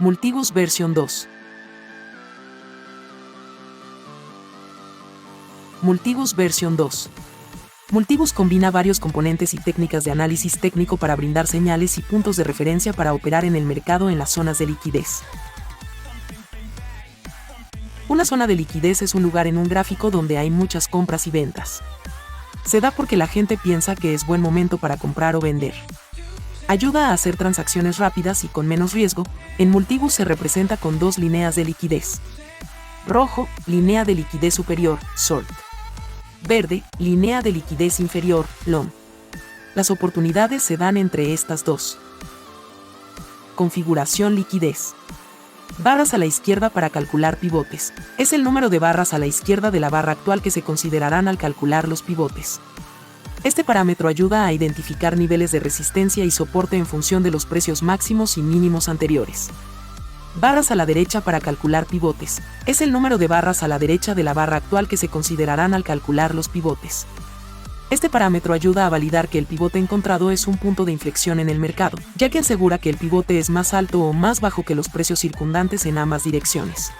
Multibus Version 2. Multibus Version 2. Multibus combina varios componentes y técnicas de análisis técnico para brindar señales y puntos de referencia para operar en el mercado en las zonas de liquidez. Una zona de liquidez es un lugar en un gráfico donde hay muchas compras y ventas. Se da porque la gente piensa que es buen momento para comprar o vender. Ayuda a hacer transacciones rápidas y con menos riesgo. En Multibus se representa con dos líneas de liquidez. Rojo, línea de liquidez superior, short. Verde, línea de liquidez inferior, long. Las oportunidades se dan entre estas dos. Configuración liquidez. Barras a la izquierda para calcular pivotes. Es el número de barras a la izquierda de la barra actual que se considerarán al calcular los pivotes. Este parámetro ayuda a identificar niveles de resistencia y soporte en función de los precios máximos y mínimos anteriores. Barras a la derecha para calcular pivotes. Es el número de barras a la derecha de la barra actual que se considerarán al calcular los pivotes. Este parámetro ayuda a validar que el pivote encontrado es un punto de inflexión en el mercado, ya que asegura que el pivote es más alto o más bajo que los precios circundantes en ambas direcciones.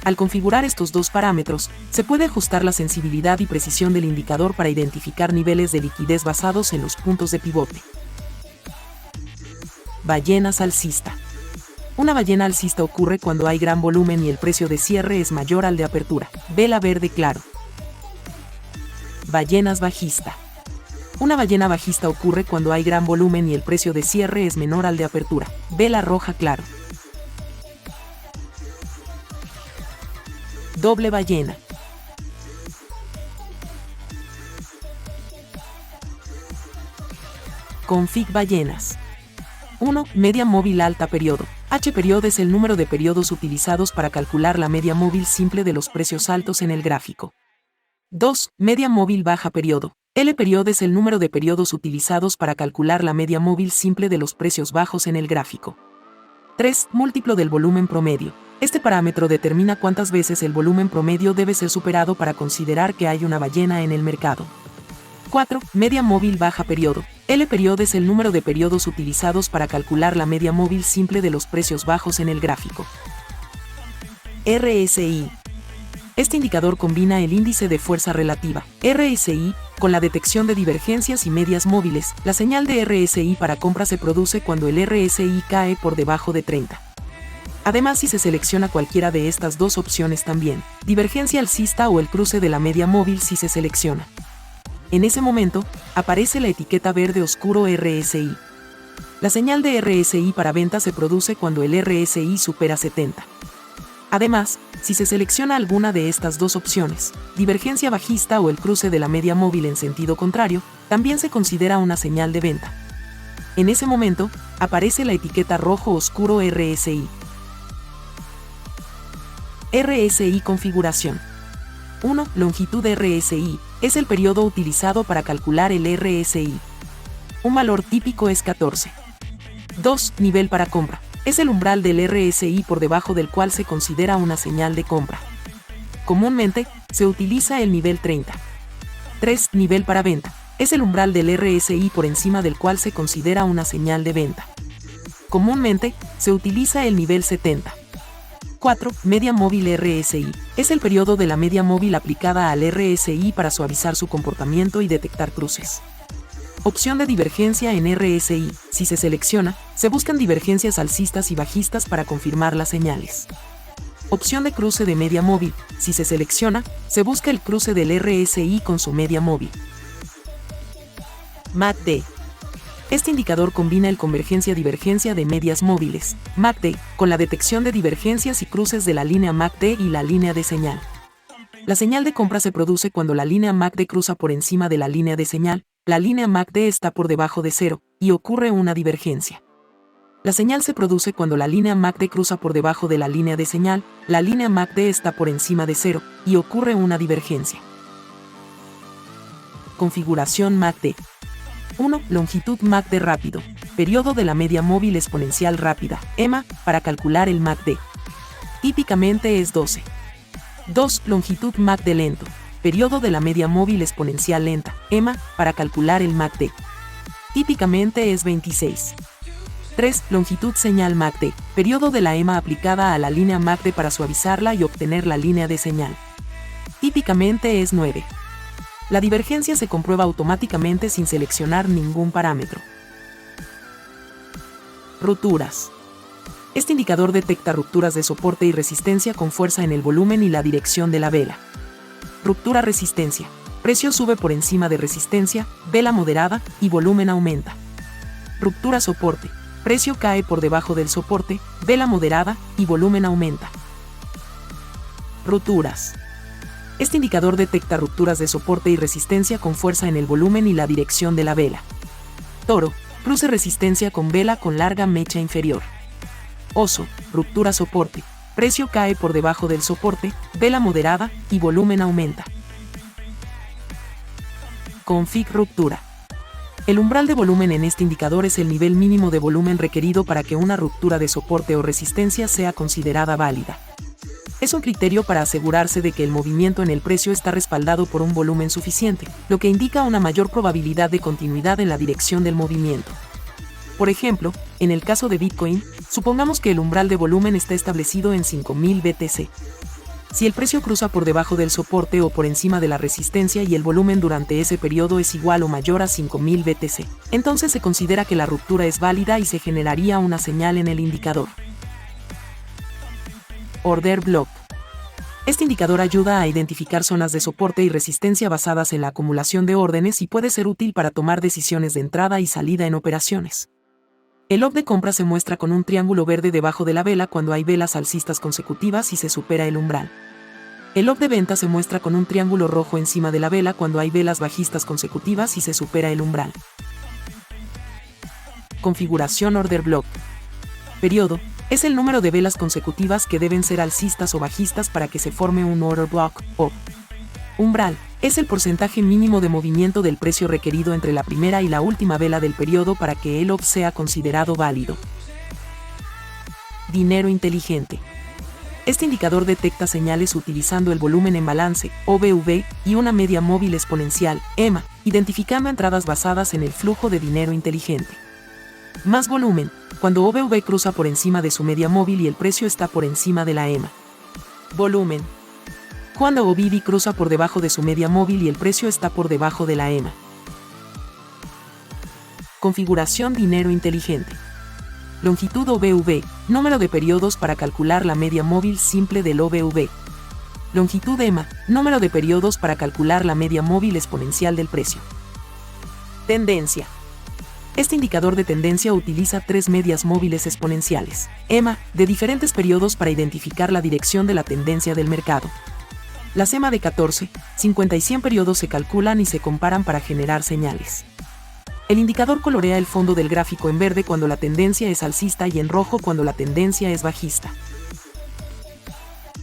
Al configurar estos dos parámetros, se puede ajustar la sensibilidad y precisión del indicador para identificar niveles de liquidez basados en los puntos de pivote. Ballenas alcista. Una ballena alcista ocurre cuando hay gran volumen y el precio de cierre es mayor al de apertura. Vela verde claro. Ballenas bajista. Una ballena bajista ocurre cuando hay gran volumen y el precio de cierre es menor al de apertura. Vela roja claro. Doble ballena. Config ballenas. 1. Media móvil alta periodo. H periodo es el número de periodos utilizados para calcular la media móvil simple de los precios altos en el gráfico. 2. Media móvil baja periodo. L periodo es el número de periodos utilizados para calcular la media móvil simple de los precios bajos en el gráfico. 3. Múltiplo del volumen promedio. Este parámetro determina cuántas veces el volumen promedio debe ser superado para considerar que hay una ballena en el mercado. 4. Media móvil baja periodo. L periodo es el número de periodos utilizados para calcular la media móvil simple de los precios bajos en el gráfico. RSI. Este indicador combina el índice de fuerza relativa, RSI, con la detección de divergencias y medias móviles. La señal de RSI para compra se produce cuando el RSI cae por debajo de 30. Además, si se selecciona cualquiera de estas dos opciones también, divergencia alcista o el cruce de la media móvil si se selecciona. En ese momento, aparece la etiqueta verde oscuro RSI. La señal de RSI para venta se produce cuando el RSI supera 70. Además, si se selecciona alguna de estas dos opciones, divergencia bajista o el cruce de la media móvil en sentido contrario, también se considera una señal de venta. En ese momento, aparece la etiqueta rojo oscuro RSI. RSI configuración. 1. Longitud RSI. Es el periodo utilizado para calcular el RSI. Un valor típico es 14. 2. Nivel para compra. Es el umbral del RSI por debajo del cual se considera una señal de compra. Comúnmente, se utiliza el nivel 30. 3. Nivel para venta. Es el umbral del RSI por encima del cual se considera una señal de venta. Comúnmente, se utiliza el nivel 70. 4. Media móvil RSI. Es el periodo de la media móvil aplicada al RSI para suavizar su comportamiento y detectar cruces. Opción de divergencia en RSI. Si se selecciona, se buscan divergencias alcistas y bajistas para confirmar las señales. Opción de cruce de media móvil. Si se selecciona, se busca el cruce del RSI con su media móvil. MACD. Este indicador combina el convergencia-divergencia de medias móviles, MACD, con la detección de divergencias y cruces de la línea MACD y la línea de señal. La señal de compra se produce cuando la línea MACD cruza por encima de la línea de señal, la línea MACD está por debajo de 0, y ocurre una divergencia. La señal se produce cuando la línea MACD cruza por debajo de la línea de señal, la línea MACD está por encima de 0, y ocurre una divergencia. Configuración MACD. 1. Longitud MACD rápido. Periodo de la media móvil exponencial rápida, EMA, para calcular el MACD. Típicamente es 12. 2. Longitud MACD lento. Periodo de la media móvil exponencial lenta, EMA, para calcular el MACD. Típicamente es 26. 3. Longitud señal MACD, periodo de la EMA aplicada a la línea MACD para suavizarla y obtener la línea de señal. Típicamente es 9. La divergencia se comprueba automáticamente sin seleccionar ningún parámetro. Rupturas. Este indicador detecta rupturas de soporte y resistencia con fuerza en el volumen y la dirección de la vela. Ruptura resistencia. Precio sube por encima de resistencia, vela moderada y volumen aumenta. Ruptura soporte. Precio cae por debajo del soporte, vela moderada y volumen aumenta. Rupturas. Este indicador detecta rupturas de soporte y resistencia con fuerza en el volumen y la dirección de la vela. Toro. Cruce resistencia con vela con larga mecha inferior. Oso. Ruptura soporte. Precio cae por debajo del soporte, vela moderada y volumen aumenta. Config ruptura. El umbral de volumen en este indicador es el nivel mínimo de volumen requerido para que una ruptura de soporte o resistencia sea considerada válida. Es un criterio para asegurarse de que el movimiento en el precio está respaldado por un volumen suficiente, lo que indica una mayor probabilidad de continuidad en la dirección del movimiento. Por ejemplo, en el caso de Bitcoin, supongamos que el umbral de volumen está establecido en 5000 BTC. Si el precio cruza por debajo del soporte o por encima de la resistencia y el volumen durante ese periodo es igual o mayor a 5000 BTC, entonces se considera que la ruptura es válida y se generaría una señal en el indicador. Order Block. Este indicador ayuda a identificar zonas de soporte y resistencia basadas en la acumulación de órdenes y puede ser útil para tomar decisiones de entrada y salida en operaciones. El OB de compra se muestra con un triángulo verde debajo de la vela cuando hay velas alcistas consecutivas y se supera el umbral. El OB de venta se muestra con un triángulo rojo encima de la vela cuando hay velas bajistas consecutivas y se supera el umbral. Configuración Order Block. Periodo. Es el número de velas consecutivas que deben ser alcistas o bajistas para que se forme un Order Block, o umbral. Es el porcentaje mínimo de movimiento del precio requerido entre la primera y la última vela del periodo para que el OB sea considerado válido. Dinero inteligente. Este indicador detecta señales utilizando el volumen en balance, OVV, y una media móvil exponencial, EMA, identificando entradas basadas en el flujo de dinero inteligente. Más volumen, cuando OVV cruza por encima de su media móvil y el precio está por encima de la EMA. Volumen. Cuando OVV cruza por debajo de su media móvil y el precio está por debajo de la EMA. Configuración dinero inteligente. Longitud OVV, número de periodos para calcular la media móvil simple del OVV. Longitud EMA, número de periodos para calcular la media móvil exponencial del precio. Tendencia. Este indicador de tendencia utiliza tres medias móviles exponenciales, EMA, de diferentes periodos para identificar la dirección de la tendencia del mercado. Las EMA de 14, 50 y 100 periodos se calculan y se comparan para generar señales. El indicador colorea el fondo del gráfico en verde cuando la tendencia es alcista y en rojo cuando la tendencia es bajista.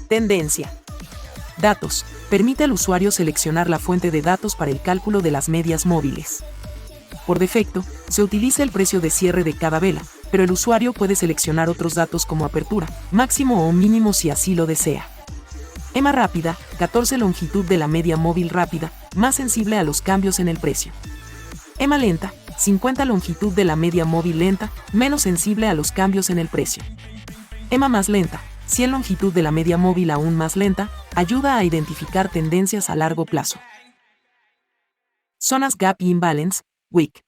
Tendencia. Datos. Permite al usuario seleccionar la fuente de datos para el cálculo de las medias móviles. Por defecto, se utiliza el precio de cierre de cada vela, pero el usuario puede seleccionar otros datos como apertura, máximo o mínimo si así lo desea. EMA rápida, 14 longitud de la media móvil rápida, más sensible a los cambios en el precio. EMA lenta, 50 longitud de la media móvil lenta, menos sensible a los cambios en el precio. EMA más lenta, 100 longitud de la media móvil aún más lenta, ayuda a identificar tendencias a largo plazo. Zonas Gap y Imbalance, WIC.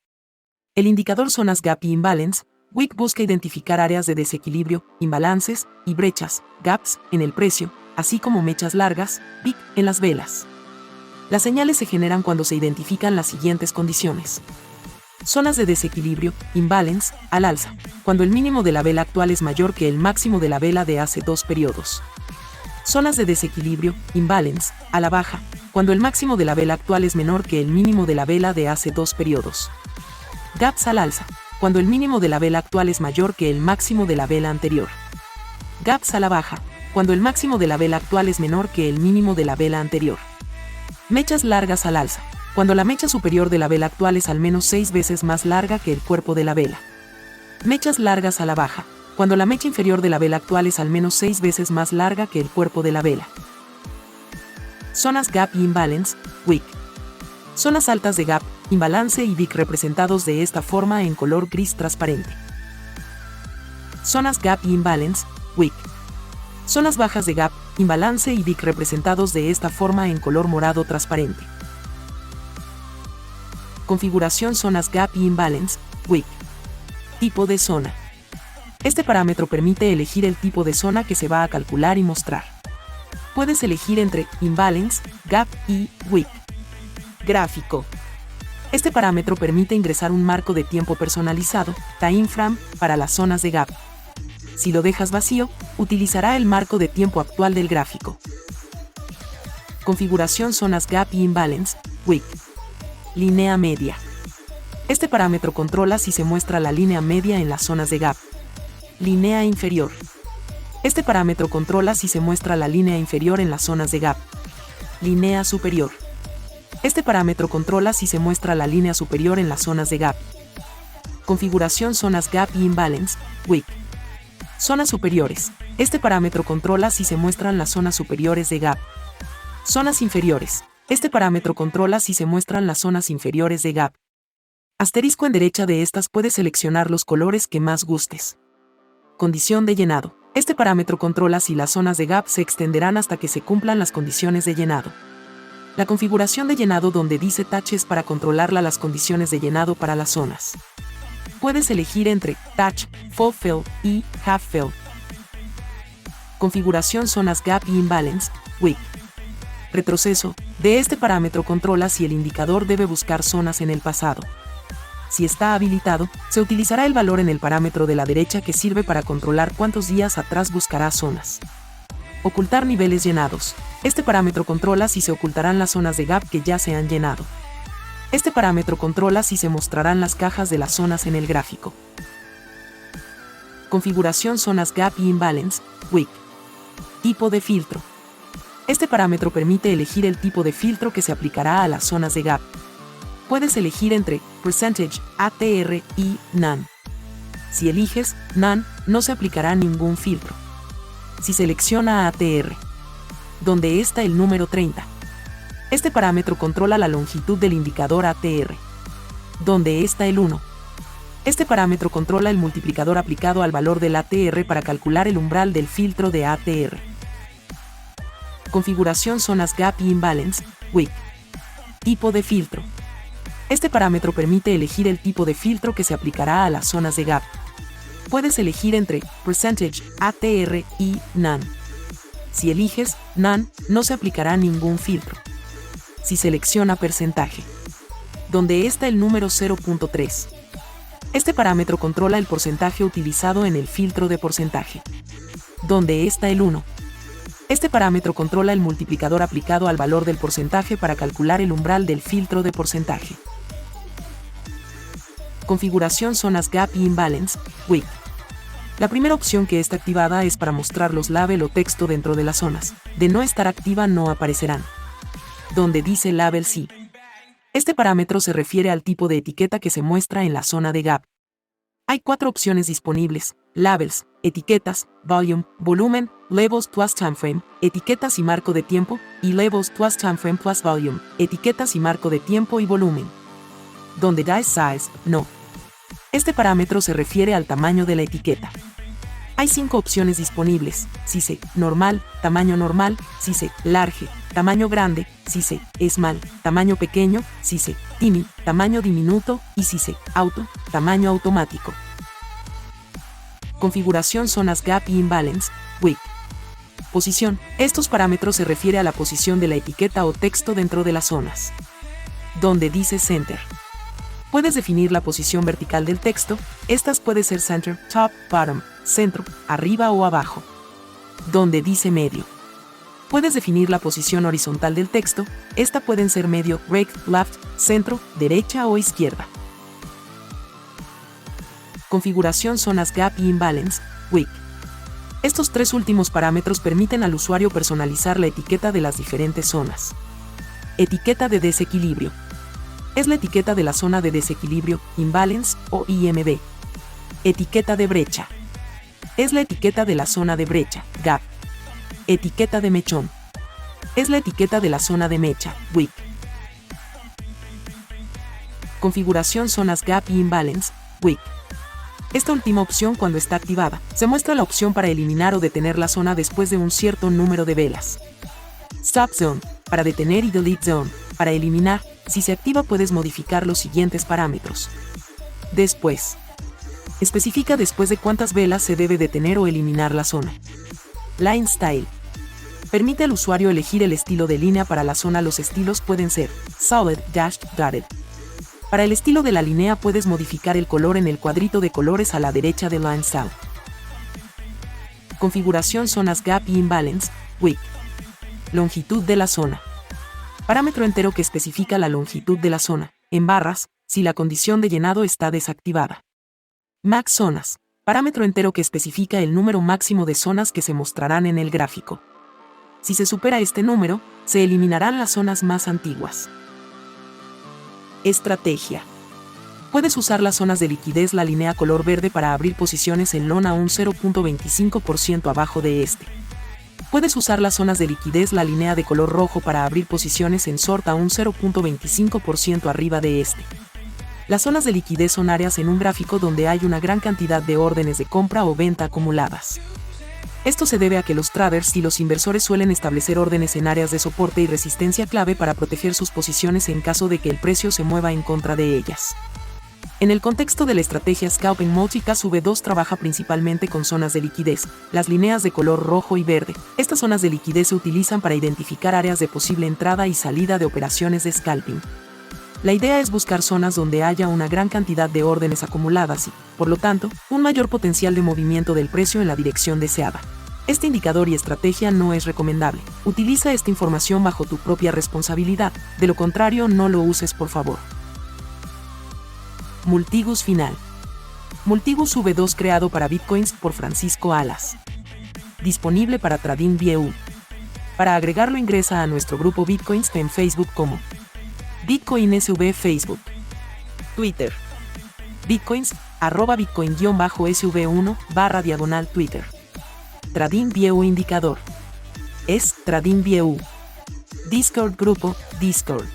El indicador Zonas Gap y Imbalance, WIC busca identificar áreas de desequilibrio, imbalances y brechas, gaps, en el precio, así como mechas largas, PIC, en las velas. Las señales se generan cuando se identifican las siguientes condiciones. Zonas de desequilibrio, imbalance, al alza, cuando el mínimo de la vela actual es mayor que el máximo de la vela de hace 2 periodos. Zonas de desequilibrio, imbalance, a la baja, cuando el máximo de la vela actual es menor que el mínimo de la vela de hace 2 periodos. Gaps al alza, cuando el mínimo de la vela actual es mayor que el máximo de la vela anterior. Gaps a la baja, cuando el máximo de la vela actual es menor que el mínimo de la vela anterior. Mechas largas al alza, cuando la mecha superior de la vela actual es al menos 6 veces más larga que el cuerpo de la vela. Mechas largas a la baja, cuando la mecha inferior de la vela actual es al menos 6 veces más larga que el cuerpo de la vela. Zonas Gap y Imbalance, WIC. Zonas altas de Gap, Imbalance y WIC representados de esta forma en color gris transparente. Zonas Gap y Imbalance, Weak. Zonas bajas de Gap, Imbalance y Weak representados de esta forma en color morado transparente. Configuración Zonas Gap y Imbalance, Weak. Tipo de zona. Este parámetro permite elegir el tipo de zona que se va a calcular y mostrar. Puedes elegir entre Imbalance, Gap y Weak. Gráfico. Este parámetro permite ingresar un marco de tiempo personalizado, time frame, para las zonas de Gap. Si lo dejas vacío, utilizará el marco de tiempo actual del gráfico. Configuración Zonas Gap y Imbalance, Weak. Línea media. Este parámetro controla si se muestra la línea media en las zonas de Gap. Línea inferior. Este parámetro controla si se muestra la línea inferior en las zonas de Gap. Línea superior. Este parámetro controla si se muestra la línea superior en las zonas de Gap. Configuración Zonas Gap y Imbalance, Weak. Zonas superiores. Este parámetro controla si se muestran las zonas superiores de Gap. Zonas inferiores. Este parámetro controla si se muestran las zonas inferiores de Gap. Asterisco en derecha de estas puedes seleccionar los colores que más gustes. Condición de llenado. Este parámetro controla si las zonas de Gap se extenderán hasta que se cumplan las condiciones de llenado. La configuración de llenado donde dice Touch es para controlar las condiciones de llenado para las zonas. Puedes elegir entre Touch, Full Fill y Half Fill. Configuración Zonas Gap y Imbalance, Weak. Retroceso. De este parámetro controla si el indicador debe buscar zonas en el pasado. Si está habilitado, se utilizará el valor en el parámetro de la derecha que sirve para controlar cuántos días atrás buscará zonas. Ocultar niveles llenados. Este parámetro controla si se ocultarán las zonas de Gap que ya se han llenado. Este parámetro controla si se mostrarán las cajas de las zonas en el gráfico. Configuración Zonas Gap y Imbalance, Weak. Tipo de filtro. Este parámetro permite elegir el tipo de filtro que se aplicará a las zonas de Gap. Puedes elegir entre Percentage, ATR y None. Si eliges None, no se aplicará ningún filtro. Si selecciona ATR, donde está el número 30. Este parámetro controla la longitud del indicador ATR, donde está el 1. Este parámetro controla el multiplicador aplicado al valor del ATR para calcular el umbral del filtro de ATR. Configuración Zonas Gap y Imbalance, Weak. Tipo de filtro. Este parámetro permite elegir el tipo de filtro que se aplicará a las zonas de Gap. Puedes elegir entre Percentage, ATR y None. Si eliges None, no se aplicará ningún filtro. Si selecciona Porcentaje, donde está el número 0.3. Este parámetro controla el porcentaje utilizado en el filtro de porcentaje, donde está el 1. Este parámetro controla el multiplicador aplicado al valor del porcentaje para calcular el umbral del filtro de porcentaje. Configuración Zonas Gap y Imbalance, Weak. La primera opción que está activada es para mostrar los label o texto dentro de las zonas. De no estar activa no aparecerán. Donde dice Label sí. Este parámetro se refiere al tipo de etiqueta que se muestra en la zona de Gap. Hay 4 opciones disponibles: Labels, Etiquetas, Volume, Volumen, Labels plus Timeframe, Etiquetas y marco de tiempo, y Labels plus Timeframe plus Volume, Etiquetas y marco de tiempo y volumen. Donde da Size, no. Este parámetro se refiere al tamaño de la etiqueta. Hay 5 opciones disponibles: Size, Normal, Tamaño normal, Size, Large, Tamaño grande, Size, Small, Tamaño pequeño, Size, Tiny, Tamaño diminuto, y Size, Auto, Tamaño automático. Configuración Zonas Gap y Imbalance, Weak. Posición. Estos parámetros se refiere a la posición de la etiqueta o texto dentro de las zonas. Donde dice Center. Puedes definir la posición vertical del texto. Estas puede ser Center, Top, Bottom, Centro, Arriba o Abajo. Donde dice Medio. Puedes definir la posición horizontal del texto. Esta pueden ser Medio, Right, Left, Centro, Derecha o Izquierda. Configuración Zonas Gap y Imbalance, Weak. Estos 3 últimos parámetros permiten al usuario personalizar la etiqueta de las diferentes zonas. Etiqueta de desequilibrio. Es la etiqueta de la zona de desequilibrio, Imbalance o IMB. Etiqueta de brecha. Es la etiqueta de la zona de brecha, Gap. Etiqueta de mechón. Es la etiqueta de la zona de mecha, Weak. Configuración Zonas Gap y Imbalance, Weak. Esta última opción, cuando está activada, se muestra la opción para eliminar o detener la zona después de un cierto número de velas. Stop Zone, para detener, y Delete Zone, para eliminar. Si se activa, puedes modificar los siguientes parámetros. Después, especifica después de cuántas velas se debe detener o eliminar la zona. Line Style. Permite al usuario elegir el estilo de línea para la zona. Los estilos pueden ser Solid, Dashed, Dotted. Para el estilo de la línea puedes modificar el color en el cuadrito de colores a la derecha de Line Style. Configuración zonas Gap y Imbalance, Width. Longitud de la zona. Parámetro entero que especifica la longitud de la zona, en barras, si la condición de llenado está desactivada. Max Zonas. Parámetro entero que especifica el número máximo de zonas que se mostrarán en el gráfico. Si se supera este número, se eliminarán las zonas más antiguas. Estrategia. Puedes usar las zonas de liquidez, la línea color verde, para abrir posiciones en lona un 0.25% abajo de este. Puedes usar las zonas de liquidez, la línea de color rojo, para abrir posiciones en short a un 0.25% arriba de este. Las zonas de liquidez son áreas en un gráfico donde hay una gran cantidad de órdenes de compra o venta acumuladas. Esto se debe a que los traders y los inversores suelen establecer órdenes en áreas de soporte y resistencia clave para proteger sus posiciones en caso de que el precio se mueva en contra de ellas. En el contexto de la estrategia Scalping Mode, KSV2 trabaja principalmente con zonas de liquidez, las líneas de color rojo y verde. Estas zonas de liquidez se utilizan para identificar áreas de posible entrada y salida de operaciones de scalping. La idea es buscar zonas donde haya una gran cantidad de órdenes acumuladas y, por lo tanto, un mayor potencial de movimiento del precio en la dirección deseada. Este indicador y estrategia no es recomendable. Utiliza esta información bajo tu propia responsabilidad, de lo contrario no lo uses, por favor. Multigus final. Multigus V2 creado para Bitcoins por Francisco Alas. Disponible para TradingView. Para agregarlo, ingresa a nuestro grupo Bitcoins en Facebook como Bitcoin SV Facebook. Twitter. Bitcoins, @Bitcoin_SV1 /Twitter. TradingView indicador. Es TradingView. Discord grupo, Discord.